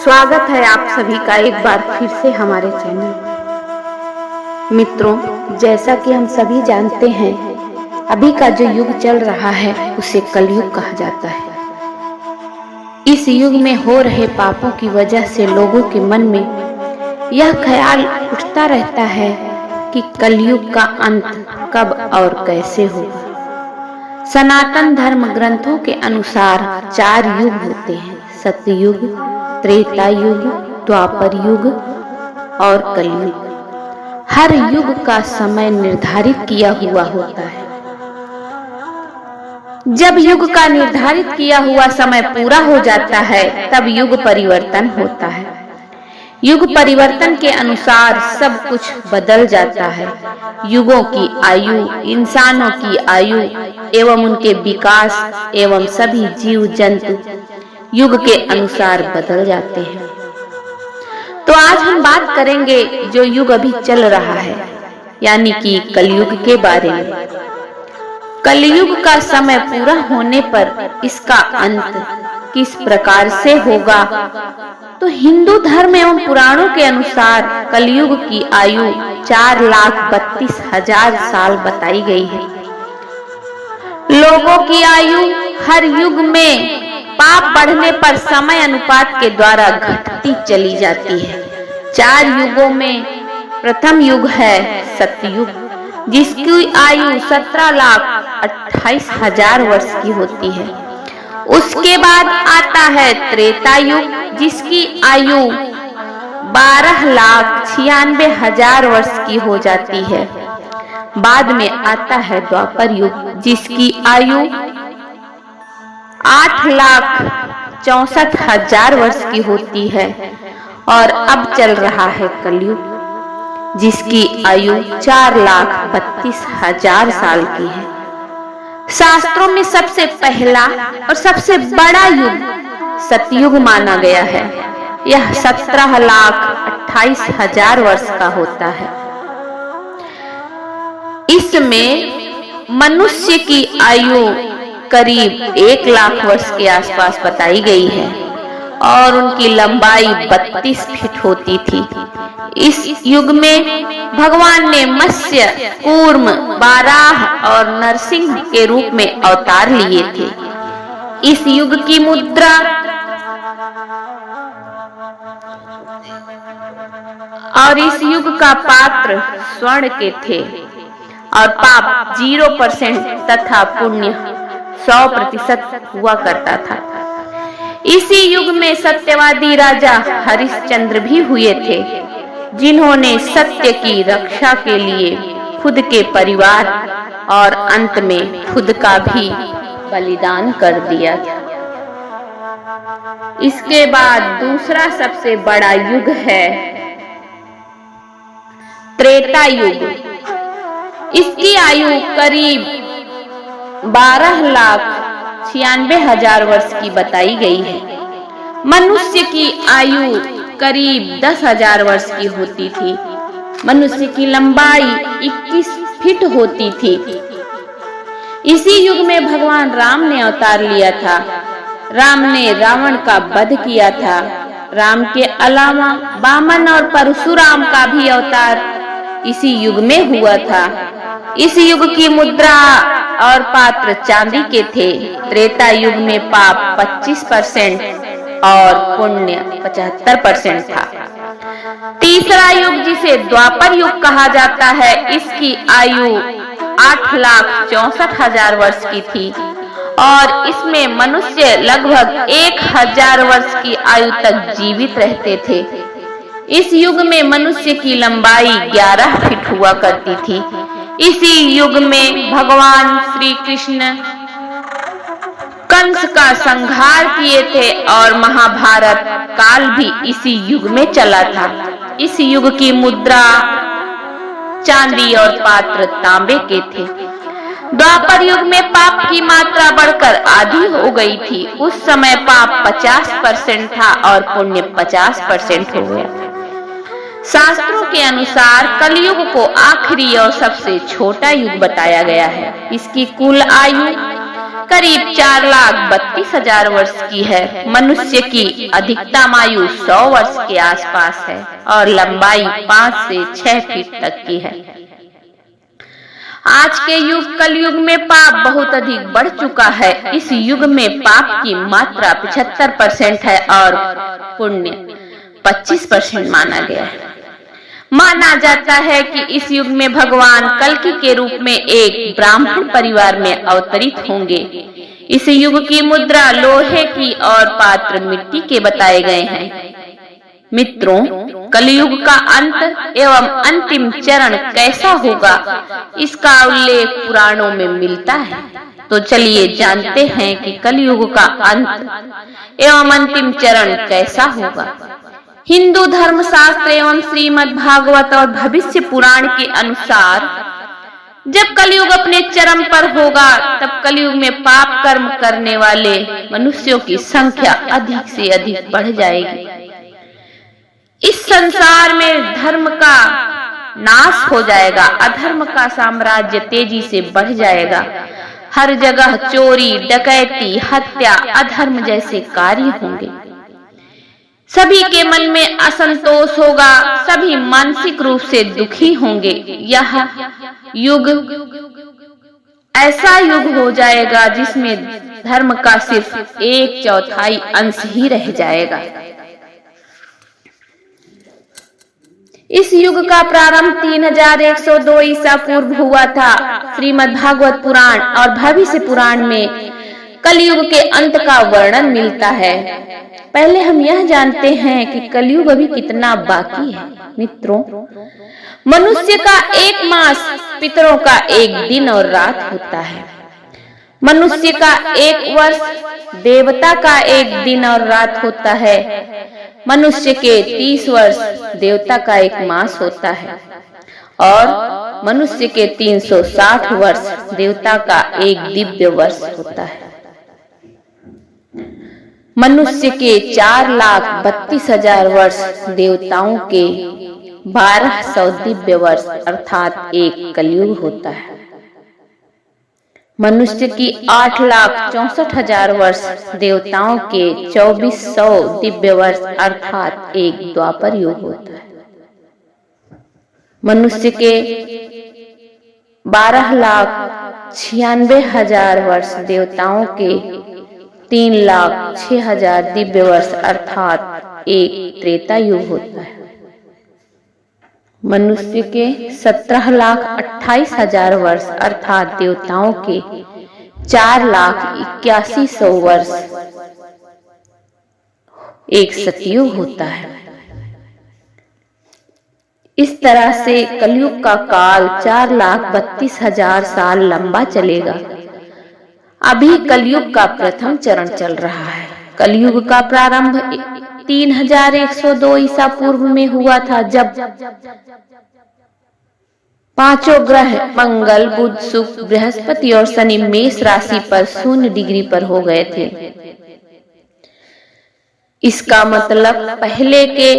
स्वागत है आप सभी का एक बार फिर से हमारे चैनल। मित्रों, जैसा कि हम सभी जानते हैं, अभी का जो युग चल रहा है उसे कलयुग कहा जाता है। इस युग में हो रहे पापों की वजह से लोगों के मन में यह ख्याल उठता रहता है कि कलयुग का अंत कब और कैसे होगा। सनातन धर्म ग्रंथों के अनुसार 4 युग होते हैं: सतयुग, त्रेता युग, द्वापर युग और कलयुग। हर युग का समय निर्धारित किया हुआ होता है। जब युग का निर्धारित किया हुआ समय पूरा हो जाता है तब युग परिवर्तन होता है। युग परिवर्तन के अनुसार सब कुछ बदल जाता है। युगों की आयु, इंसानों की आयु एवं उनके विकास एवं सभी जीव जंतु युग के अनुसार बदल जाते हैं। तो आज हम बात करेंगे जो युग अभी चल रहा है, यानी कि कलयुग के बारे में। कलयुग का समय पूरा होने पर इसका अंत किस प्रकार से होगा? तो हिंदू धर्म एवं पुराणों के अनुसार कलयुग की आयु 4,32,000 साल बताई गई है। लोगों की आयु हर युग में पाप बढ़ने पर समय अनुपात के द्वारा घटती चली जाती है। 4 युगों में प्रथम युग है सतयुग, जिसकी आयु 17,28,000 वर्ष की होती है। उसके बाद आता है त्रेता युग, जिसकी आयु 12,96,000 वर्ष की हो जाती है। बाद में आता है द्वापर युग, जिसकी आयु 8,64,000 वर्ष की होती है। और अब चल रहा है कलयुग, जिसकी आयु 4,32,000 साल की है। शास्त्रों में सबसे पहला और सबसे बड़ा युग सतयुग माना गया है। यह 17,28,000 वर्ष का होता है। इसमें मनुष्य की आयु करीब 1,00,000 वर्ष के आसपास बताई गई है और उनकी लंबाई 32 फीट होती थी। इस युग में भगवान ने मत्स्य, कूर्म, वाराह और नरसिंह के रूप में अवतार लिए थे। इस युग की मुद्रा और इस युग का पात्र स्वर्ण के थे और पाप 0% तथा पुण्य 100% हुआ करता था। इसी युग में सत्यवादी राजा हरिश्चंद्र भी हुए थे, जिन्होंने सत्य की रक्षा के लिए खुद के परिवार और अंत में खुद का भी बलिदान कर दिया। इसके बाद दूसरा सबसे बड़ा युग है त्रेता युग। इसकी आयु करीब 12,96,000 वर्ष की बताई गई है। मनुष्य की आयु करीब 10,000 वर्ष की होती थी। मनुष्य की लंबाई 21 फीट होती थी। इसी युग में भगवान राम ने अवतार लिया था। राम ने रावण का वध किया था। राम के अलावा वामन और परशुराम का भी अवतार इसी युग में हुआ था। इस युग की मुद्रा और पात्र चांदी के थे। त्रेता युग में पाप 25% और पुण्य 75% था। तीसरा युग, जिसे द्वापर युग कहा जाता है, इसकी आयु 8,64,000 वर्ष की थी और इसमें मनुष्य लगभग 1,000 वर्ष की आयु तक जीवित रहते थे। इस युग में मनुष्य की लंबाई 11 फीट हुआ करती थी। इसी युग में भगवान श्री कृष्ण कंस का संहार किए थे और महाभारत काल भी इसी युग में चला था। इस युग की मुद्रा चांदी और पात्र तांबे के थे। द्वापर युग में पाप की मात्रा बढ़कर आधी हो गई थी। उस समय पाप 50% था और पुण्य 50% हो गया। शास्त्रों के अनुसार कलयुग को आखिरी और सबसे छोटा युग बताया गया है। इसकी कुल आयु करीब 4,32,000 वर्ष की है। मनुष्य की अधिकतम आयु 100 वर्ष के आसपास है और लंबाई 5 से 6 फीट तक की है। आज के युग कलयुग में पाप बहुत अधिक बढ़ चुका है। इस युग में पाप की मात्रा 75% है और पुण्य 25% माना गया है। माना जाता है कि इस युग में भगवान कल्कि के रूप में एक ब्राह्मण परिवार में अवतरित होंगे। इस युग की मुद्रा लोहे की और पात्र मिट्टी के बताए गए हैं। मित्रों, कलयुग का अंत एवं अंतिम चरण कैसा होगा, इसका उल्लेख पुराणों में मिलता है। तो चलिए जानते हैं कि कलयुग का अंत एवं अंतिम चरण कैसा होगा। हिंदू धर्मशास्त्र एवं श्रीमद् भागवत और भविष्य पुराण के अनुसार जब कलयुग अपने चरम पर होगा, तब कलयुग में पाप कर्म करने वाले मनुष्यों की संख्या अधिक से अधिक बढ़ जाएगी। इस संसार में धर्म का नाश हो जाएगा, अधर्म का साम्राज्य तेजी से बढ़ जाएगा। हर जगह चोरी, डकैती, हत्या, अधर्म जैसे कार्य होंगे। सभी के मन में असंतोष होगा, सभी मानसिक रूप से दुखी होंगे। यह युग ऐसा युग हो जाएगा जिसमें धर्म का सिर्फ 1/4 अंश ही रह जाएगा। इस युग का प्रारंभ 3102 ईसा पूर्व हुआ था। श्रीमद् भागवत पुराण और भविष्य पुराण में कलयुग के अंत का वर्णन मिलता है। पहले हम यह जानते हैं कि कलयुग अभी कितना बाकी है। मित्रों, मनुष्य का 1 मास पितरों का 1 दिन और रात होता है। मनुष्य का 1 वर्ष देवता का 1 दिन और रात होता है। मनुष्य के 30 वर्ष देवता का 1 मास होता है और मनुष्य के 360 वर्ष देवता का 1 दिव्य वर्ष होता है। मनुष्य के 4,32,000 वर्ष, देवताओं के 1,200 दिव्य वर्ष अर्थात 1 कलयुग होता है। मनुष्य की 8,64,000 वर्ष, देवताओं के 2,400 दिव्य वर्ष अर्थात 1 द्वापर युग होता है। मनुष्य के 12,96,000 वर्ष, देवताओं के 3,06,000 दिव्य वर्ष अर्थात 1 त्रेता युग होता है। मनुष्य के 17,28,000 वर्ष अर्थात देवताओं के 4,81,100 वर्ष 1 सतयुग होता है। इस तरह से कलयुग का काल 4,32,000 साल लंबा चलेगा। अभी कलयुग का प्रथम चरण चल रहा है। कलयुग का प्रारंभ 3102 ईसा पूर्व में हुआ था, जब 5 ग्रह मंगल, बुध, शुक्र, बृहस्पति और शनि मेष राशि पर 0 डिग्री पर हो गए थे। इसका मतलब पहले के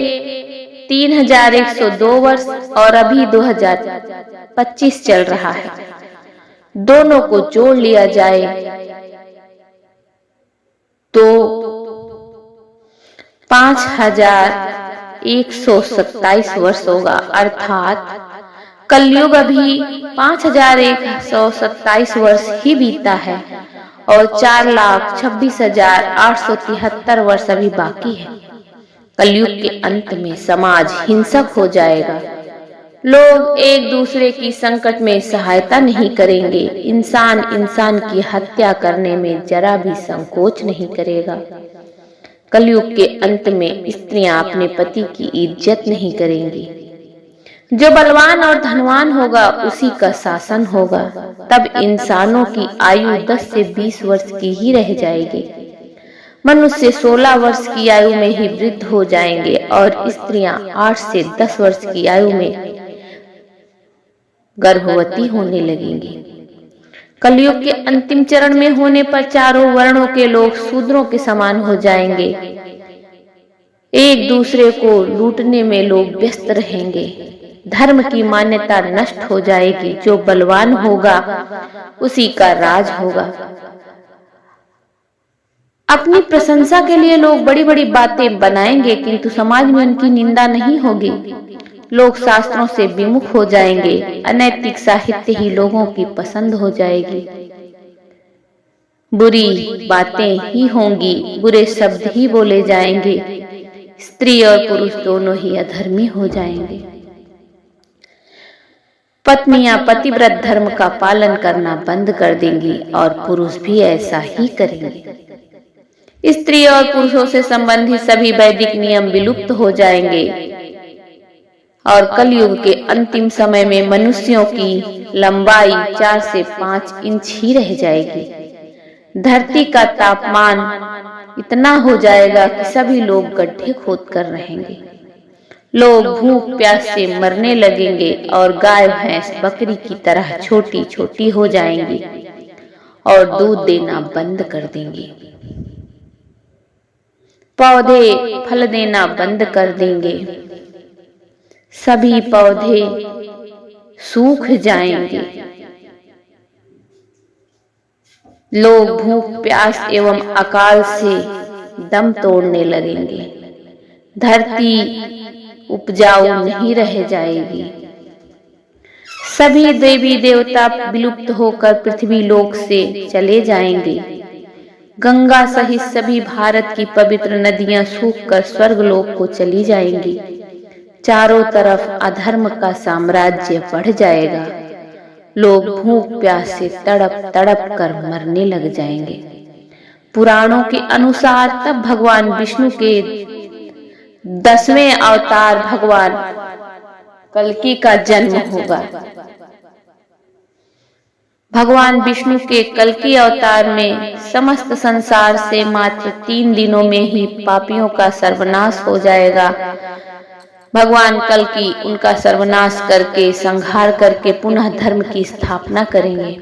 3102 वर्ष और अभी 2025 चल रहा है, दोनों को जोड़ लिया जाए तो 5,127 वर्ष होगा। अर्थात कलयुग अभी 5,127 वर्ष ही बीता है और 4,26,873 वर्ष अभी बाकी है। कलयुग के अंत में समाज हिंसक हो जाएगा। लोग एक दूसरे की संकट में सहायता नहीं करेंगे। इंसान इंसान की हत्या करने में जरा भी संकोच नहीं करेगा। कलयुग के अंत में स्त्रियां अपने पति की इज्जत नहीं करेंगी। जो बलवान और धनवान होगा उसी का शासन होगा। तब इंसानों की आयु 10 से 20 वर्ष की ही रह जाएगी। मनुष्य 16 वर्ष की आयु में ही वृद्ध हो जाएंगे और स्त्रियां 8 से 10 वर्ष की आयु में गर्भवती होने लगेंगी। कलयुग के अंतिम चरण में होने पर चारों वर्णों के लोग शूद्रों के समान हो जाएंगे। एक दूसरे को लूटने में लोग व्यस्त रहेंगे। धर्म की मान्यता नष्ट हो जाएगी। जो बलवान होगा उसी का राज होगा। अपनी प्रशंसा के लिए लोग बड़ी बड़ी बातें बनाएंगे, किंतु समाज में उनकी निंदा नहीं होगी। लोग शास्त्रों से विमुख हो जाएंगे, अनैतिक साहित्य ही लोगों की पसंद हो जाएगी। बुरी बातें ही होंगी, बुरे शब्द ही बोले जाएंगे, स्त्री और पुरुष दोनों ही अधर्मी हो जाएंगे। पत्नियां पतिव्रत धर्म का पालन करना बंद कर देंगी और पुरुष भी ऐसा ही करेंगे। स्त्री और पुरुषों से संबंधित सभी वैदिक नियम विलुप्त हो जाएंगे और कलयुग के अंतिम समय में मनुष्यों की लंबाई 4 से 5 इंच ही रह जाएगी। धरती का तापमान इतना हो जाएगा कि सभी लोग गड्ढे खोद कर रहेंगे। लोग भूख प्यास से मरने लगेंगे और गाय भैंस बकरी की तरह छोटी छोटी हो जाएंगी और दूध देना बंद कर देंगे। पौधे फल देना बंद कर देंगे, सभी पौधे सूख जाएंगे। लोग भूख प्यास एवं अकाल से दम तोड़ने लगेंगे। धरती उपजाऊ नहीं रह जाएगी। सभी देवी देवता विलुप्त होकर पृथ्वी लोक से चले जाएंगे। गंगा सहित सभी भारत की पवित्र नदियां सूखकर स्वर्गलोक को चली जाएंगी। चारों तरफ अधर्म का साम्राज्य बढ़ जाएगा। लोग भूख प्यास से तड़प तड़प कर मरने लग जाएंगे। पुराणों के अनुसार तब भगवान विष्णु के 10वें अवतार भगवान कल्कि का जन्म होगा। भगवान विष्णु के कल्कि अवतार में समस्त संसार से मात्र 3 दिनों में ही पापियों का सर्वनाश हो जाएगा। भगवान कल्कि उनका सर्वनाश करके संहार करके पुनः धर्म की स्थापना करेंगे।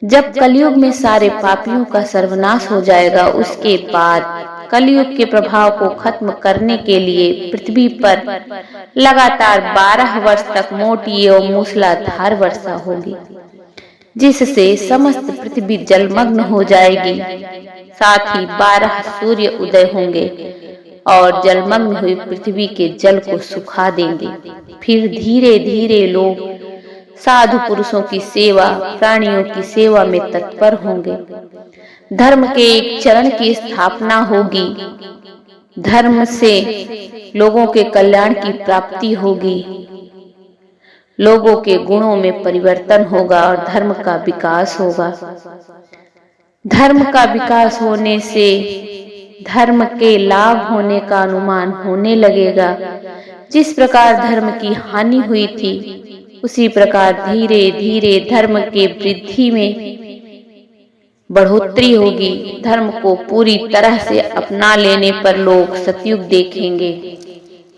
जब कलयुग में सारे पापियों का सर्वनाश हो जाएगा, उसके बाद कलयुग के प्रभाव को खत्म करने के लिए पृथ्वी पर लगातार 12 वर्ष तक मोटी एवं मूसलाधार वर्षा होगी, जिससे समस्त पृथ्वी जलमग्न हो जाएगी। साथ ही 12 सूर्य उदय होंगे और जलमग्न हुई पृथ्वी के जल को सुखा देंगे। फिर धीरे धीरे लोग साधु पुरुषों की सेवा, प्राणियों की सेवा में तत्पर होंगे। धर्म के एक चरण की स्थापना होगी। धर्म से लोगों के कल्याण की प्राप्ति होगी। लोगों के गुणों में परिवर्तन होगा और धर्म का विकास होगा। धर्म का विकास होने से धर्म के लाभ होने का अनुमान होने लगेगा। जिस प्रकार धर्म की हानि हुई थी, उसी प्रकार धीरे धीरे धर्म के वृद्धि में बढ़ोतरी होगी। धर्म को पूरी तरह से अपना लेने पर लोग सतयुग देखेंगे।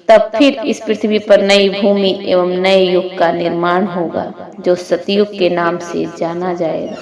तब फिर इस पृथ्वी पर नई भूमि एवं नए युग का निर्माण होगा, जो सतयुग के नाम से जाना जाएगा।